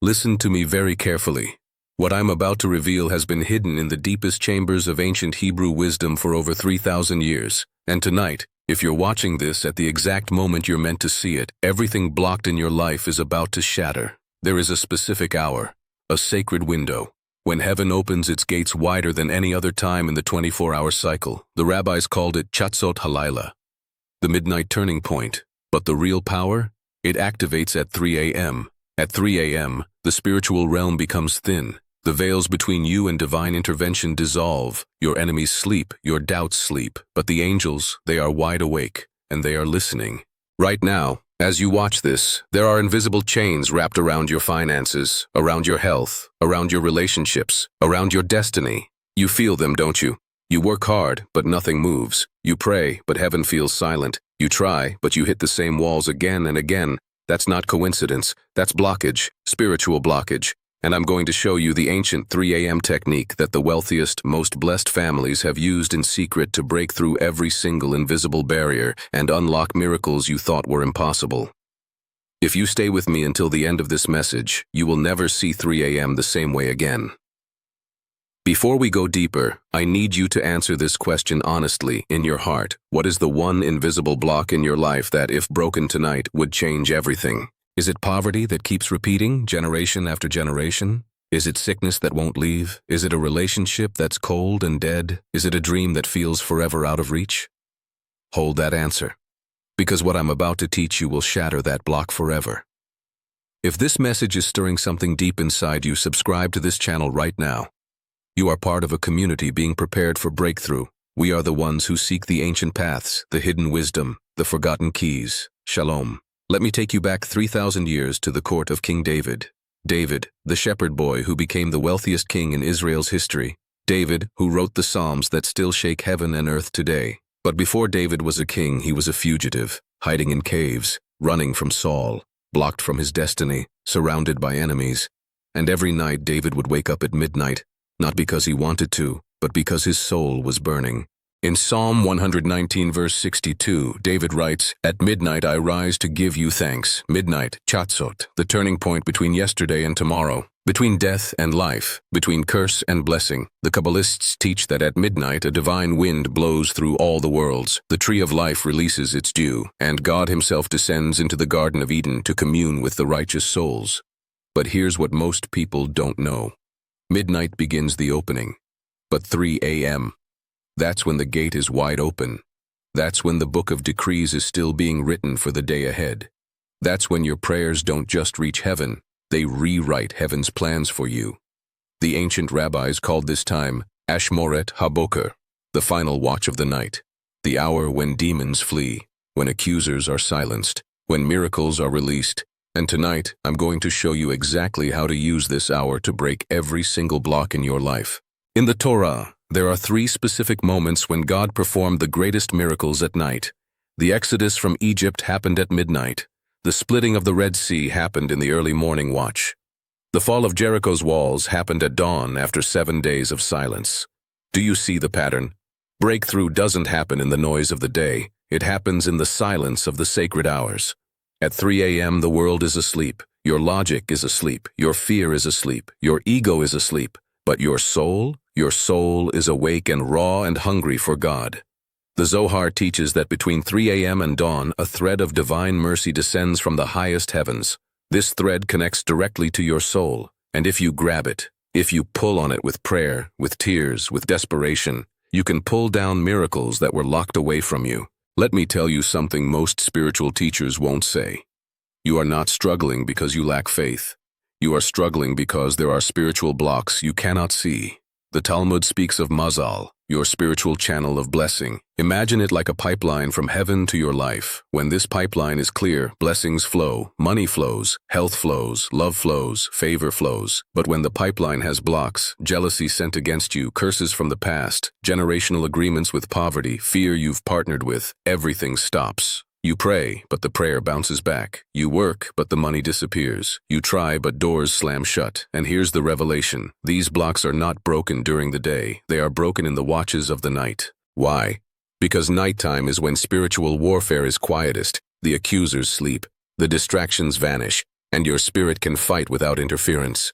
Listen to me very carefully. What I'm about to reveal has been hidden in the deepest chambers of ancient Hebrew wisdom for over 3,000 years. And tonight, if you're watching this at the exact moment you're meant to see it, everything blocked in your life is about to shatter. There is a specific hour, a sacred window, when heaven opens its gates wider than any other time in the 24-hour cycle. The rabbis called it Chatzot Halayla, the midnight turning point. But the real power? It activates at 3 a.m. At 3 a.m., the spiritual realm becomes thin. The veils between you and divine intervention dissolve. Your enemies sleep, your doubts sleep. But the angels, they are wide awake, and they are listening. Right now, as you watch this, there are invisible chains wrapped around your finances, around your health, around your relationships, around your destiny. You feel them, don't you? You work hard, but nothing moves. You pray, but heaven feels silent. You try, but you hit the same walls again and again. That's not coincidence. That's blockage, spiritual blockage. And I'm going to show you the ancient 3 a.m. technique that the wealthiest, most blessed families have used in secret to break through every single invisible barrier and unlock miracles you thought were impossible. If you stay with me until the end of this message, you will never see 3 a.m. the same way again. Before we go deeper, I need you to answer this question honestly, in your heart. What is the one invisible block in your life that, if broken tonight, would change everything? Is it poverty that keeps repeating, generation after generation? Is it sickness that won't leave? Is it a relationship that's cold and dead? Is it a dream that feels forever out of reach? Hold that answer, because what I'm about to teach you will shatter that block forever. If this message is stirring something deep inside you, subscribe to this channel right now. You are part of a community being prepared for breakthrough. We are the ones who seek the ancient paths, the hidden wisdom, the forgotten keys. Shalom. Let me take you back 3,000 years to the court of King David. David, the shepherd boy who became the wealthiest king in Israel's history. David, who wrote the Psalms that still shake heaven and earth today. But before David was a king, he was a fugitive, hiding in caves, running from Saul, blocked from his destiny, surrounded by enemies. And every night David would wake up at midnight, not because he wanted to, but because his soul was burning. In Psalm 119 verse 62, David writes, "At midnight I rise to give you thanks." Midnight, Chatzot, the turning point between yesterday and tomorrow, between death and life, between curse and blessing. The Kabbalists teach that at midnight a divine wind blows through all the worlds. The tree of life releases its dew, and God himself descends into the Garden of Eden to commune with the righteous souls. But here's what most people don't know. Midnight begins the opening, but 3 a.m., that's when the gate is wide open. That's when the book of decrees is still being written for the day ahead. That's when your prayers don't just reach heaven, they rewrite heaven's plans for you. The ancient rabbis called this time Ashmoret HaBoker, the final watch of the night, the hour when demons flee, when accusers are silenced, when miracles are released. And tonight, I'm going to show you exactly how to use this hour to break every single block in your life. In the Torah, there are 3 specific moments when God performed the greatest miracles at night. The exodus from Egypt happened at midnight. The splitting of the Red Sea happened in the early morning watch. The fall of Jericho's walls happened at dawn after 7 days of silence. Do you see the pattern? Breakthrough doesn't happen in the noise of the day. It happens in the silence of the sacred hours. At 3 a.m., the world is asleep. Your logic is asleep. Your fear is asleep. Your ego is asleep. But your soul is awake and raw and hungry for God. The Zohar teaches that between 3 a.m. and dawn, a thread of divine mercy descends from the highest heavens. This thread connects directly to your soul, and if you grab it, if you pull on it with prayer, with tears, with desperation, you can pull down miracles that were locked away from you. Let me tell you something most spiritual teachers won't say. You are not struggling because you lack faith. You are struggling because there are spiritual blocks you cannot see. The Talmud speaks of mazal, your spiritual channel of blessing. Imagine it like a pipeline from heaven to your life. When this pipeline is clear, blessings flow, money flows, health flows, love flows, favor flows. But when the pipeline has blocks, jealousy sent against you, curses from the past, generational agreements with poverty, fear you've partnered with, everything stops. You pray, but the prayer bounces back. You work, but the money disappears. You try, but doors slam shut. And here's the revelation. These blocks are not broken during the day. They are broken in the watches of the night. Why? Because nighttime is when spiritual warfare is quietest. The accusers sleep. The distractions vanish. and your spirit can fight without interference.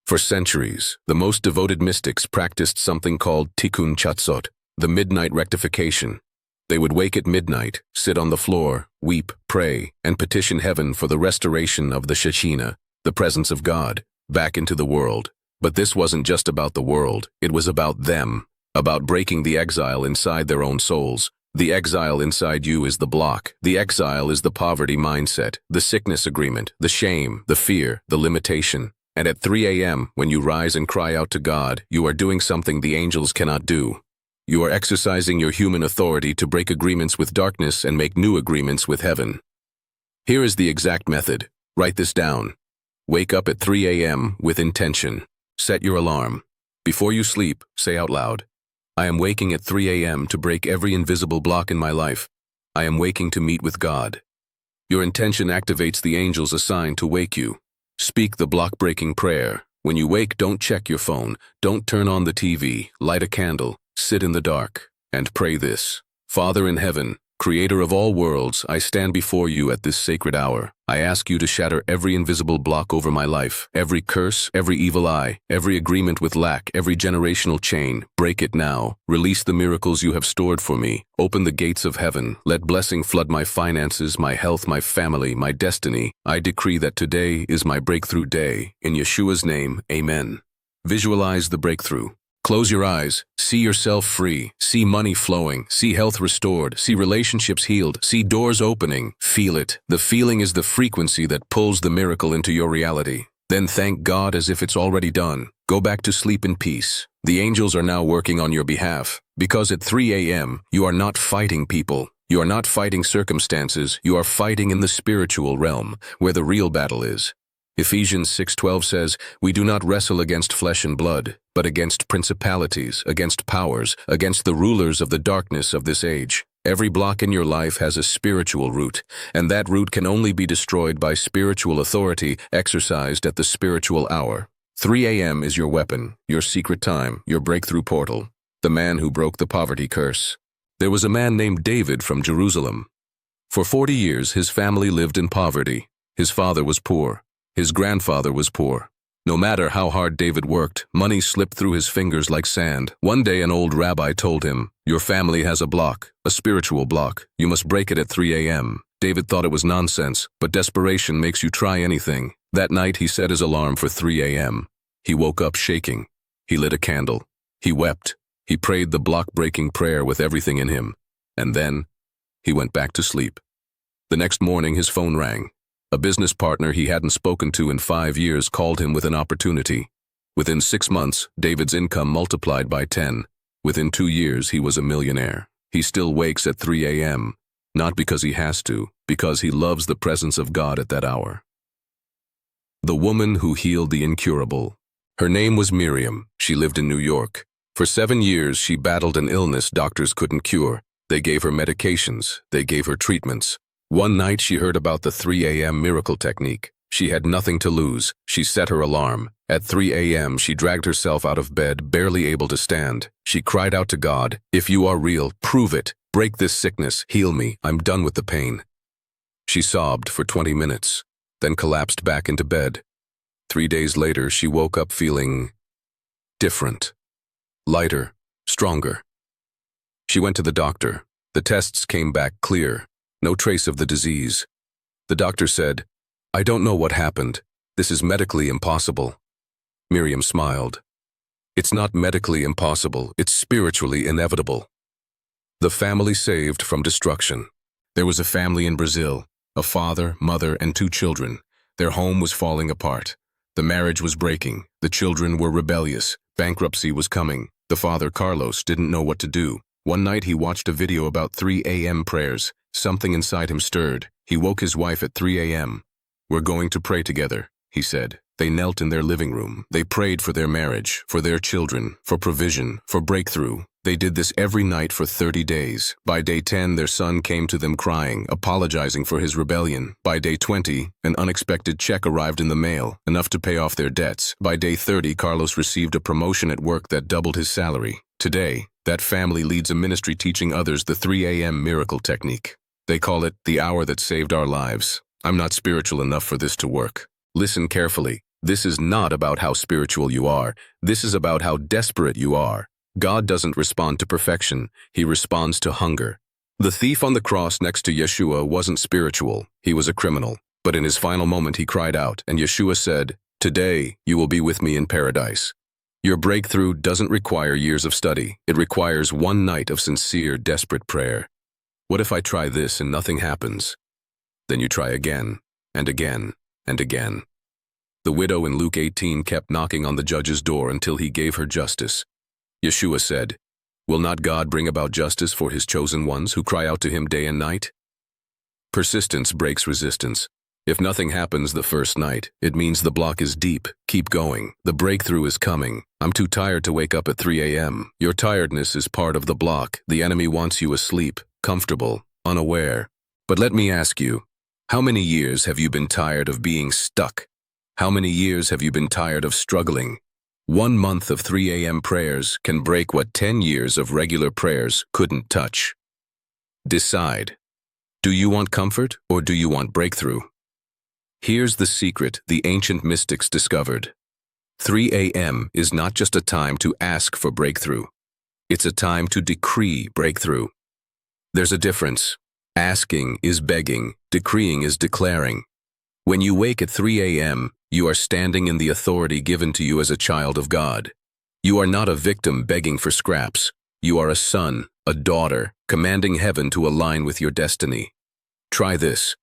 For centuries, the most devoted mystics practiced something called tikkun chatzot, the midnight rectification. They would wake at midnight, sit on the floor, weep, pray, and petition heaven for the restoration of the Shekhinah, the presence of God, back into the world. But this wasn't just about the world, it was about them, about breaking the exile inside their own souls. The exile inside you is the block. The exile is the poverty mindset, the sickness agreement, the shame, the fear, the limitation. And at 3 a.m., when you rise and cry out to God, you are doing something the angels cannot do. You are exercising your human authority to break agreements with darkness and make new agreements with heaven. Here is the exact method. Write this down. Wake up at 3 a.m. with intention. Set your alarm. Before you sleep, say out loud, I am waking at 3 a.m. to break every invisible block in my life. I am waking to meet with God. Your intention activates the angels assigned to wake you. Speak the block-breaking prayer. When you wake, don't check your phone. Don't turn on the TV. Light a candle. Sit in the dark. And pray this. Father in heaven, Creator of all worlds, I stand before you at this sacred hour. I ask you to shatter every invisible block over my life, every curse, every evil eye, every agreement with lack, every generational chain. Break it now. Release the miracles you have stored for me. Open the gates of heaven. Let blessing flood my finances, my health, my family, my destiny. I decree that today is my breakthrough day. In Yeshua's name, amen. Visualize the breakthrough. Close your eyes, see yourself free, see money flowing, see health restored, see relationships healed, see doors opening. Feel it. The feeling is the frequency that pulls the miracle into your reality. Then thank God as if it's already done. Go back to sleep in peace. The angels are now working on your behalf. Because at 3 a.m., you are not fighting people. You are not fighting circumstances. You are fighting in the spiritual realm, where the real battle is. Ephesians 6:12 says, we do not wrestle against flesh and blood, but against principalities, against powers, against the rulers of the darkness of this age. Every block in your life has a spiritual root, and that root can only be destroyed by spiritual authority exercised at the spiritual hour. 3 a.m. is your weapon, your secret time, your breakthrough portal. The man who broke the poverty curse. There was a man named David from Jerusalem. For 40 years, his family lived in poverty. His father was poor. His grandfather was poor. No matter how hard David worked, money slipped through his fingers like sand. One day an old rabbi told him, your family has a block, a spiritual block. You must break it at 3 a.m. David thought it was nonsense, but desperation makes you try anything. That night he set his alarm for 3 a.m. He woke up shaking. He lit a candle. He wept. He prayed the block-breaking prayer with everything in him. And then he went back to sleep. The next morning his phone rang. A business partner he hadn't spoken to in 5 years called him with an opportunity. Within 6 months, David's income multiplied by 10. Within 2 years, he was a millionaire. He still wakes at 3 a.m., not because he has to, because he loves the presence of God at that hour. The woman who healed the incurable. Her name was Miriam. She lived in New York. For 7 years, she battled an illness doctors couldn't cure. They gave her medications. They gave her treatments. One night she heard about the 3 a.m. miracle technique. She had nothing to lose. She set her alarm. At 3 a.m. she dragged herself out of bed, barely able to stand. She cried out to God, if you are real, prove it. Break this sickness, heal me, I'm done with the pain. She sobbed for 20 minutes, then collapsed back into bed. 3 days later she woke up feeling different, lighter, stronger. She went to the doctor. The tests came back clear. No trace of the disease. The doctor said, I don't know what happened. This is medically impossible. Miriam smiled. It's not medically impossible, it's spiritually inevitable. The family saved from destruction. There was a family in Brazil, a father, mother, and 2 children. Their home was falling apart. The marriage was breaking. The children were rebellious. Bankruptcy was coming. The father, Carlos, didn't know what to do. One night he watched a video about 3 a.m. prayers. Something inside him stirred. He woke his wife at 3 a.m. We're going to pray together, he said. They knelt in their living room. They prayed for their marriage, for their children, for provision, for breakthrough. They did this every night for 30 days. By day 10, their son came to them crying, apologizing for his rebellion. By day 20, an unexpected check arrived in the mail, enough to pay off their debts. By day 30, Carlos received a promotion at work that doubled his salary. Today, that family leads a ministry teaching others the 3 a.m. miracle technique. They call it the hour that saved our lives. I'm not spiritual enough for this to work. Listen carefully. This is not about how spiritual you are. This is about how desperate you are. God doesn't respond to perfection. He responds to hunger. The thief on the cross next to Yeshua wasn't spiritual. He was a criminal. But in his final moment, he cried out, and Yeshua said, "Today, you will be with me in paradise." Your breakthrough doesn't require years of study. It requires one night of sincere, desperate prayer. What if I try this and nothing happens? Then you try again, and again, and again. The widow in Luke 18 kept knocking on the judge's door until he gave her justice. Yeshua said, "Will not God bring about justice for his chosen ones who cry out to him day and night?" Persistence breaks resistance. If nothing happens the first night, it means the block is deep. Keep going. The breakthrough is coming. I'm too tired to wake up at 3 a.m. Your tiredness is part of the block. The enemy wants you asleep, comfortable, unaware. But let me ask you, how many years have you been tired of being stuck? How many years have you been tired of struggling? 1 month of 3 a.m. prayers can break what 10 years of regular prayers couldn't touch. Decide. Do you want comfort or do you want breakthrough? Here's the secret the ancient mystics discovered. 3 a.m. is not just a time to ask for breakthrough. It's a time to decree breakthrough. There's a difference. Asking is begging, decreeing is declaring. When you wake at 3 a.m., you are standing in the authority given to you as a child of God. You are not a victim begging for scraps. You are a son, a daughter, commanding heaven to align with your destiny. Try this.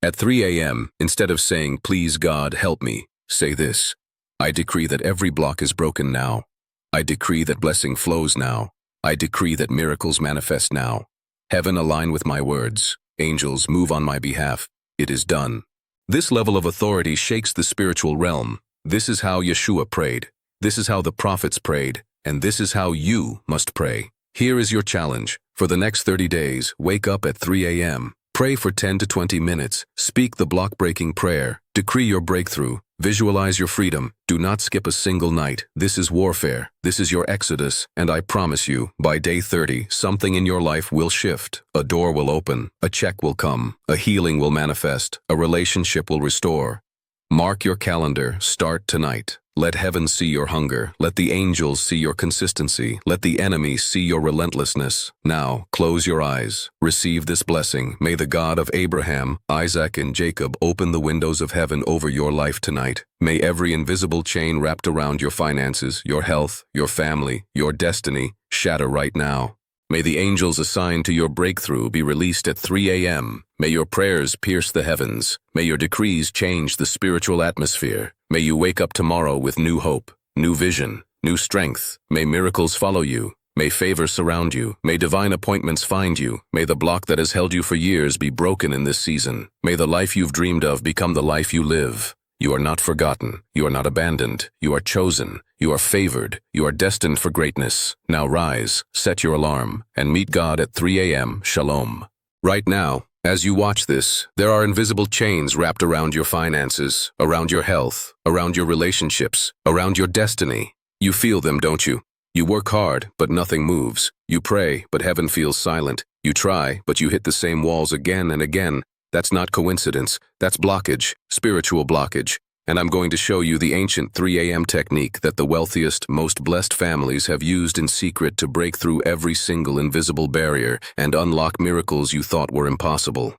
At 3 a.m., instead of saying, "Please God, help me," say this. I decree that every block is broken now. I decree that blessing flows now. I decree that miracles manifest now. Heaven align with my words. Angels move on my behalf. It is done. This level of authority shakes the spiritual realm. This is how Yeshua prayed. This is how the prophets prayed. And this is how you must pray. Here is your challenge. For the next 30 days, wake up at 3 a.m. Pray for 10 to 20 minutes. Speak the block-breaking prayer. Decree your breakthrough. Visualize your freedom. Do not skip a single night. This is warfare. This is your exodus. And I promise you, by day 30, something in your life will shift. A door will open. A check will come. A healing will manifest. A relationship will restore. Mark your calendar. Start tonight. Let heaven see your hunger. Let the angels see your consistency. Let the enemy see your relentlessness. Now, close your eyes. Receive this blessing. May the God of Abraham, Isaac, and Jacob open the windows of heaven over your life tonight. May every invisible chain wrapped around your finances, your health, your family, your destiny, shatter right now. May the angels assigned to your breakthrough be released at 3 a.m. May your prayers pierce the heavens. May your decrees change the spiritual atmosphere. May you wake up tomorrow with new hope, new vision, new strength. May miracles follow you. May favor surround you. May divine appointments find you. May the block that has held you for years be broken in this season. May the life you've dreamed of become the life you live. You are not forgotten. You are not abandoned. You are chosen. You are favored. You are destined for greatness. Now rise, set your alarm, and meet God at 3 a.m. Shalom. Right now, as you watch this, there are invisible chains wrapped around your finances, around your health, around your relationships, around your destiny. You feel them, don't you? You work hard, but nothing moves. You pray, but heaven feels silent. You try, but you hit the same walls again and again. That's not coincidence. That's blockage, spiritual blockage. And I'm going to show you the ancient 3 a.m. technique that the wealthiest, most blessed families have used in secret to break through every single invisible barrier and unlock miracles you thought were impossible.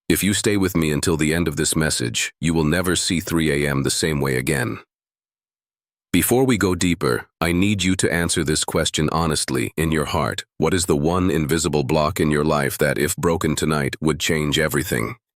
If you stay with me until the end of this message, you will never see 3 a.m. the same way again. Before we go deeper, I need you to answer this question honestly in your heart. What is the one invisible block in your life that, if broken tonight, would change everything?